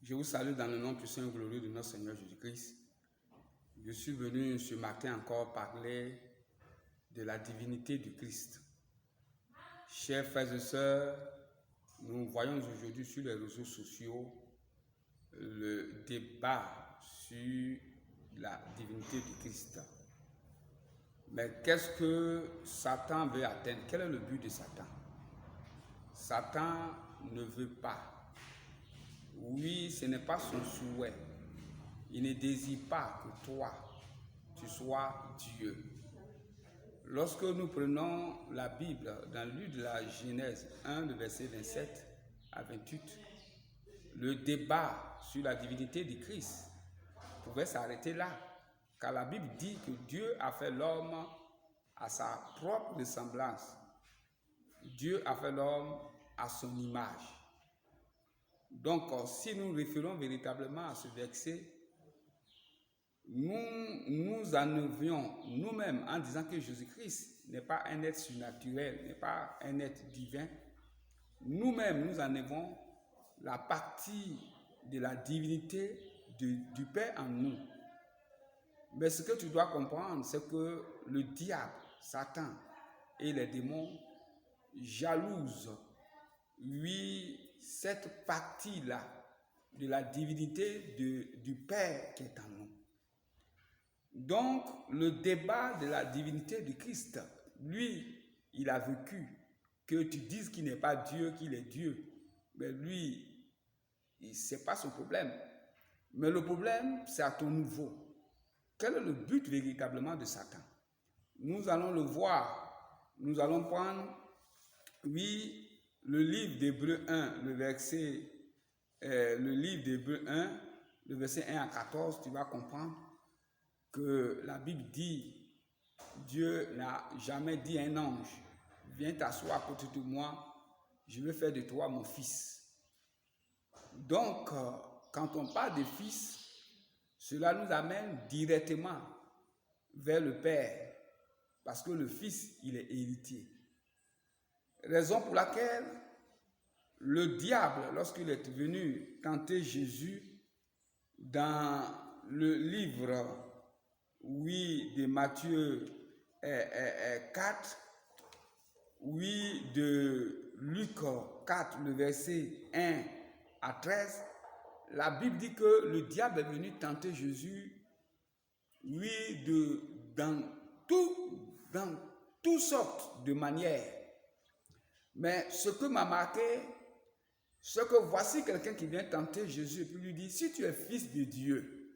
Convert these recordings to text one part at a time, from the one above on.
Je vous salue dans le nom puissant et glorieux de notre Seigneur Jésus-Christ. Je suis venu ce matin encore parler de la divinité du Christ. Chers frères et sœurs, nous voyons aujourd'hui sur les réseaux sociaux le débat sur la divinité du Christ. Mais qu'est-ce que Satan veut atteindre? Quel est le but de Satan? Satan ne veut pas. Oui, ce n'est pas son souhait. Il ne désire pas que toi, tu sois Dieu. Lorsque nous prenons la Bible dans le livre de la Genèse 1, le verset 27 à 28, le débat sur la divinité du Christ pouvait s'arrêter là, car la Bible dit que Dieu a fait l'homme à sa propre ressemblance. Dieu a fait l'homme à son image. Donc, si nous référons véritablement à ce verset, nous enlevions nous-mêmes en disant que Jésus-Christ n'est pas un être surnaturel, n'est pas un être divin. Nous-mêmes, nous enlevons la partie de la divinité du Père en nous. Mais ce que tu dois comprendre, c'est que le diable, Satan et les démons jalousent, oui, cette partie-là de la divinité du Père qui est en nous. Donc, le débat de la divinité du Christ, lui, il a vécu que tu dises qu'il n'est pas Dieu, qu'il est Dieu. Mais lui, ce n'est pas son problème. Mais le problème, c'est à ton niveau. Quel est le but véritablement de Satan? Nous allons le voir. Nous allons prendre, oui, le livre d'Hébreux 1, le livre d'Hébreux 1, le verset 1 à 14, tu vas comprendre que la Bible dit, Dieu n'a jamais dit à un ange, viens t'asseoir à côté de moi, je vais faire de toi mon fils. Donc, quand on parle de fils, cela nous amène directement vers le Père, parce que le fils, il est héritier. Raison pour laquelle le diable, lorsqu'il est venu tenter Jésus dans le livre, oui, de Matthieu 4, oui, de Luc 4, le verset 1 à 13, la Bible dit que le diable est venu tenter Jésus, oui, dans toutes sortes de manières. Mais ce que m'a marqué, c'est que voici quelqu'un qui vient tenter Jésus et puis lui dit, si tu es fils de Dieu,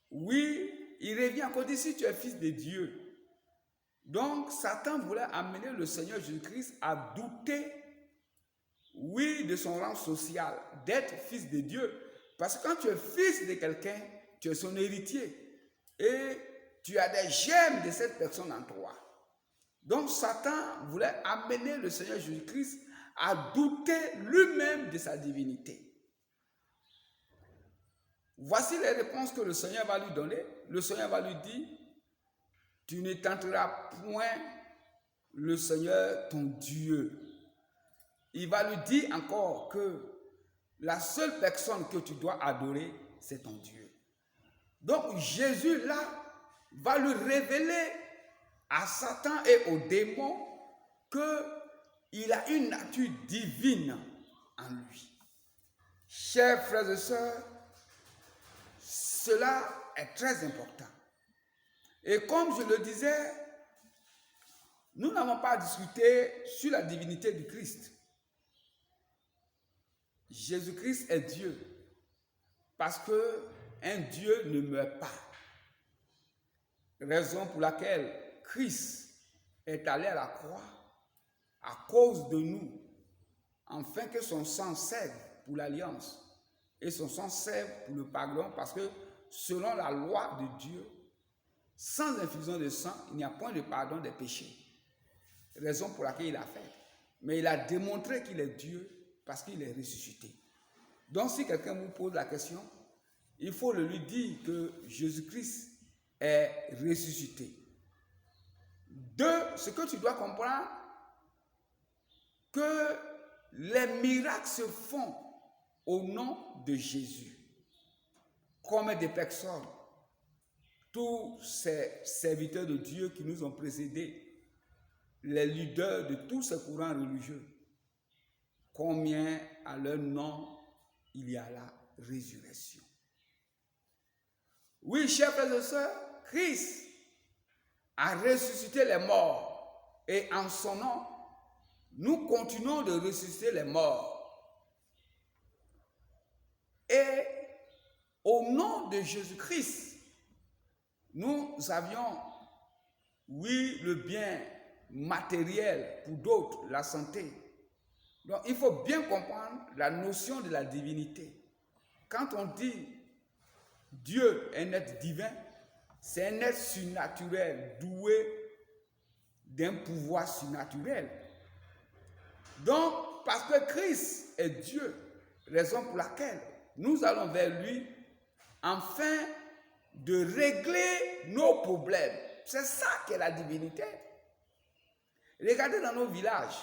oui, il revient encore dire, si tu es fils de Dieu. Donc, Satan voulait amener le Seigneur Jésus-Christ à douter, oui, de son rang social, d'être fils de Dieu. Parce que quand tu es fils de quelqu'un, tu es son héritier. Et tu as des germes de cette personne en toi. Donc, Satan voulait amener le Seigneur Jésus-Christ à douter lui-même de sa divinité. Voici les réponses que le Seigneur va lui donner. Le Seigneur va lui dire, tu ne tenteras point le Seigneur ton Dieu. Il va lui dire encore que la seule personne que tu dois adorer, c'est ton Dieu. Donc Jésus là va lui révéler à Satan et aux démons qu'il a une nature divine en lui. Chers frères et sœurs, cela est très important. Et comme je le disais, nous n'avons pas discuté sur la divinité du Christ. Jésus-Christ est Dieu parce qu'un Dieu ne meurt pas. Raison pour laquelle Christ est allé à la croix à cause de nous, afin que son sang serve pour l'alliance et son sang serve pour le pardon, parce que selon la loi de Dieu, sans infusion de sang, il n'y a point de pardon des péchés. Raison pour laquelle il a fait. Mais il a démontré qu'il est Dieu parce qu'il est ressuscité. Donc si quelqu'un vous pose la question, il faut lui dire que Jésus-Christ est ressuscité. Deux, ce que tu dois comprendre, que les miracles se font au nom de Jésus, comme des personnes, tous ces serviteurs de Dieu qui nous ont précédés, les leaders de tous ces courants religieux, combien à leur nom il y a la résurrection. Oui, chers frères et sœurs, Christ a ressuscité les morts et en son nom, nous continuons de ressusciter les morts. Et au nom de Jésus-Christ, nous avions, oui, le bien matériel, pour d'autres, la santé. Donc, il faut bien comprendre la notion de la divinité. Quand on dit Dieu est un être divin, c'est un être surnaturel, doué d'un pouvoir surnaturel. Donc, parce que Christ est Dieu, raison pour laquelle nous allons vers lui afin de régler nos problèmes. C'est ça qu'est la divinité. Regardez dans nos villages,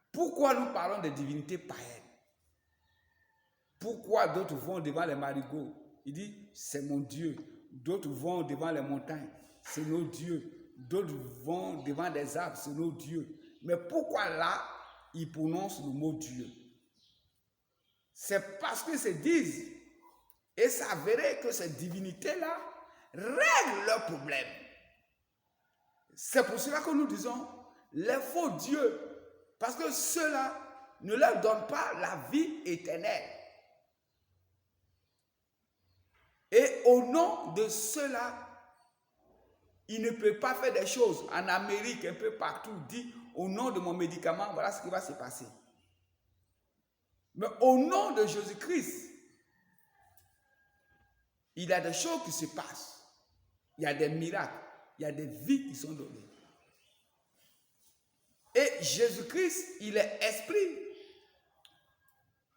pourquoi nous parlons de divinités païennes? Pourquoi d'autres vont devant les marigots? Il dit, c'est mon Dieu. D'autres vont devant les montagnes, c'est nos dieux. D'autres vont devant des arbres, c'est nos dieux. Mais pourquoi là, ils prononcent le mot Dieu? C'est parce qu'ils se disent et s'avérer que ces divinités-là règlent leurs problèmes. C'est pour cela que nous disons les faux dieux, parce que ceux-là ne leur donnent pas la vie éternelle. Et au nom de cela, il ne peut pas faire des choses. En Amérique, un peu partout, dit au nom de mon médicament, voilà ce qui va se passer. Mais au nom de Jésus-Christ, il y a des choses qui se passent. Il y a des miracles. Il y a des vies qui sont données. Et Jésus-Christ, il est esprit.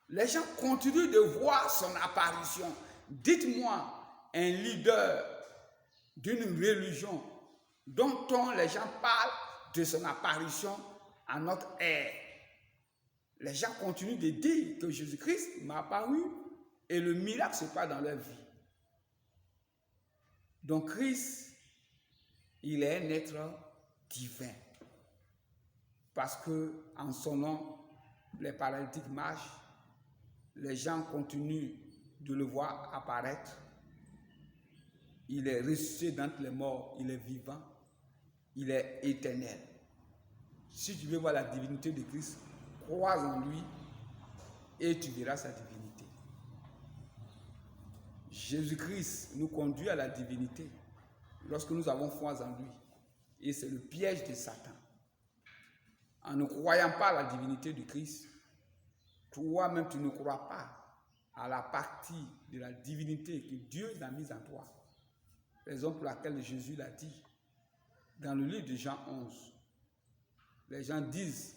Les gens continuent de voir son apparition. Dites-moi un leader d'une religion dont les gens parlent de son apparition à notre ère. Les gens continuent de dire que Jésus-Christ m'a apparu et le miracle se passe dans leur vie. Donc Christ, il est un être divin. Parce que en son nom, les paralytiques marchent, les gens continuent de le voir apparaître. Il est ressuscité d'entre les morts, il est vivant, il est éternel. Si tu veux voir la divinité de Christ, crois en lui et tu verras sa divinité. Jésus-Christ nous conduit à la divinité lorsque nous avons foi en lui. Et c'est le piège de Satan. En ne croyant pas à la divinité de Christ, toi-même tu ne crois pas à la partie de la divinité que Dieu a mise en toi. Raison pour laquelle Jésus l'a dit dans le livre de Jean 11. Les gens disent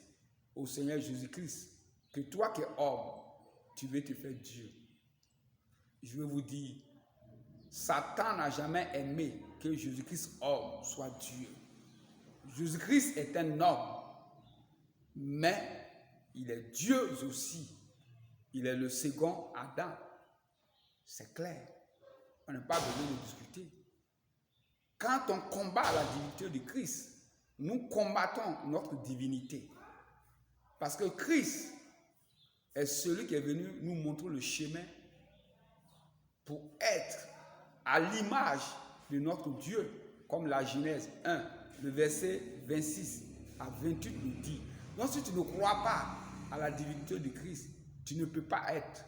au Seigneur Jésus-Christ que toi qui es homme, tu veux te faire Dieu. Je veux vous dire, Satan n'a jamais aimé que Jésus-Christ homme soit Dieu. Jésus-Christ est un homme, mais il est Dieu aussi. Il est le second Adam. C'est clair. On n'a pas besoin de discuter. Quand on combat la divinité de Christ, nous combattons notre divinité. Parce que Christ est celui qui est venu nous montrer le chemin pour être à l'image de notre Dieu, comme la Genèse 1, le verset 26 à 28 nous dit. Donc si tu ne crois pas à la divinité de Christ, tu ne peux pas être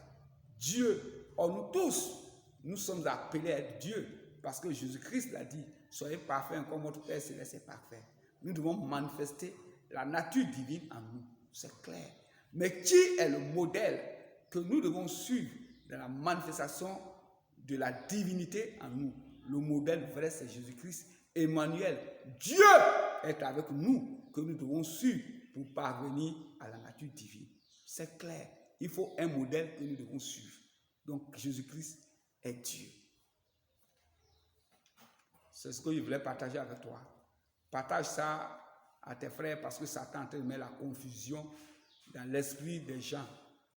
Dieu. Or nous tous, nous sommes appelés à être Dieu, parce que Jésus-Christ l'a dit, soyez parfaits comme votre Père Céleste est parfait. Nous devons manifester la nature divine en nous, c'est clair. Mais qui est le modèle que nous devons suivre dans la manifestation de la divinité en nous? Le modèle vrai, c'est Jésus-Christ, Emmanuel. Dieu est avec nous, que nous devons suivre pour parvenir à la nature divine. C'est clair. Il faut un modèle que nous devons suivre. Donc Jésus-Christ est Dieu. C'est ce que je voulais partager avec toi. Partage ça à tes frères parce que Satan te met la confusion dans l'esprit des gens.